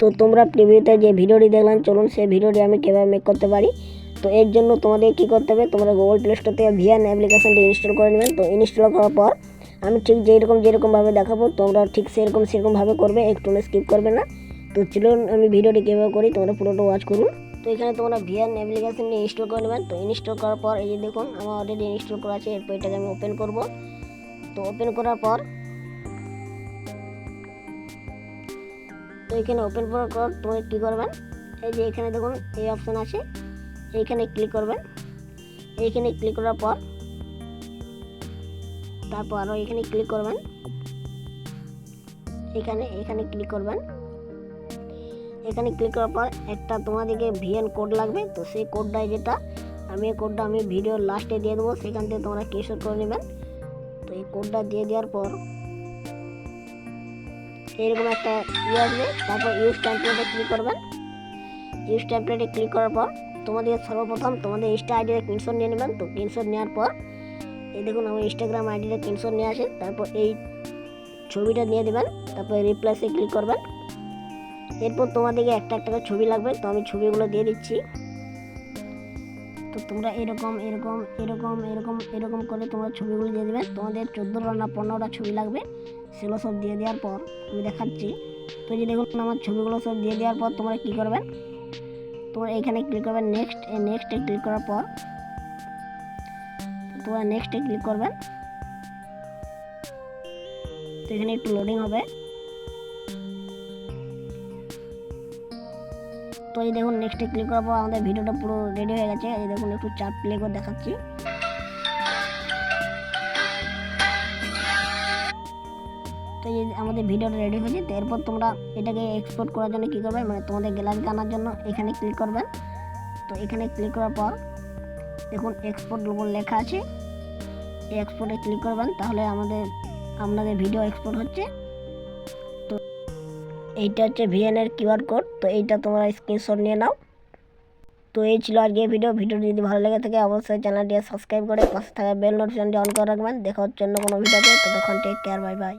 তো তোমরা প্রিভিউতে যে ভিডিওটি দেখলাম, চলুন সেই ভিডিওটি আমি কীভাবে মেক করতে পারি। তো এর জন্য তোমাদের কি করতে হবে, তোমরা গুগল প্লে স্টোর থেকে ভিএন অ্যাপ্লিকেশনটি ইনস্টল করে নেবেন। তো ইনস্টল করার পর আমি ঠিক যেরকমভাবে দেখাবো তোমরা ঠিক সেরকমভাবে করবে, একটু স্কিপ করবে না। তো চলুন আমি ভিডিওটি কীভাবে করি তোমরা পুরোটা ওয়াচ করুন। তো এখানে তোমরা ভিএন অ্যাপ্লিকেশনটি ইনস্টল করে নেবেন। তো ইনস্টল করার পর এই যে দেখুন আমার অলরেডি ইনস্টল করা আছে। এরপর এটাকে আমি ওপেন করব। তো ওপেন করার পর এখানে ওপেন করার পর তোমরা কী করবেন, এই যে এখানে দেখুন এই অপশান আছে, এইখানে ক্লিক করবেন। এইখানে ক্লিক করার পর তারপর আরও এখানে ক্লিক করবেন। এখানে ক্লিক করবেন। এখানে ক্লিক করার পর একটা তোমাদেরকে ভিএন কোড লাগবে। তো সেই কোডটাই যেটা এই কোডটা আমি ভিডিওর লাস্টে দিয়ে দেবো, সেখান থেকে তোমরা স্ক্রিনশট করে নেবেন। তো এই কোডটা দিয়ে দেওয়ার পর এরকম একটা আসবে। তারপর ইউজ টেমপ্লেটে ক্লিক করবেন। ইউজ টেমপ্লেটে ক্লিক করার পর তোমাদের সর্বপ্রথম তোমাদের ইনস্টা আইডিতে স্ক্রিনশট নিয়ে নেবেন। তো স্ক্রিনশট নেওয়ার পর এই দেখুন আমার ইনস্টাগ্রাম আইডিতে স্ক্রিনশট নিয়ে আসে। তারপর এই ছবিটা দিয়ে দেবেন। তারপর রিপ্লেসে ক্লিক করবেন। এরপর তোমাদেরকে একটা করে ছবি লাগবে। তো আমি ছবিগুলো দিয়ে দিচ্ছি। তো তোমরা এরকম করে তোমরা ছবিগুলো দিয়ে দেবেন। তোমাদের 14টা না 15টা ছবি লাগবে। সেগুলো সব দিয়ে দেওয়ার পর আমি দেখাচ্ছি। তো যে দেখুন আমার ছবিগুলো সব দিয়ে দেওয়ার পর তোমরা কী করবেন, তোমরা এখানে ক্লিক করবেন নেক্সটে ক্লিক করার পর তোমরা নেক্সটে ক্লিক করবেন। তো এখানে একটু লোডিং হবে। তো এই দেখুন নেক্সটে ক্লিক করার পর আমাদের ভিডিওটা পুরো রেডি হয়ে গেছে। এই দেখুন একটু চাপ প্লে করে দেখাচ্ছি। তো এই আমাদের ভিডিওটা রেডি হয়েছে। তো এরপর তোমরা এটাকে এক্সপোর্ট করার জন্য কী করবে, মানে তোমাদের গ্যালারিতে আনার জন্য এখানে ক্লিক করবেন। তো এখানে ক্লিক করার পর দেখুন এক্সপোর্ট লোগো লেখা আছে, এই এক্সপোর্টে ক্লিক করবেন। তাহলে আপনাদের ভিডিও এক্সপোর্ট হচ্ছে। তো এইটা হচ্ছে ভিএনের কিউআর কোড। তো এইটা তোমরা স্ক্রিনশট নিয়ে নাও। তো এই ছিল আজকে ভিডিওটি যদি ভালো লেগে থাকে অবশ্যই চ্যানেলটি সাবস্ক্রাইব করে পাশে থাকা বেল নোটিফিকেশনটি অন করে রাখবেন। দেখা হচ্ছে অন্য কোনো ভিডিওতে। ততক্ষণ টেক কেয়ার, বাই বাই।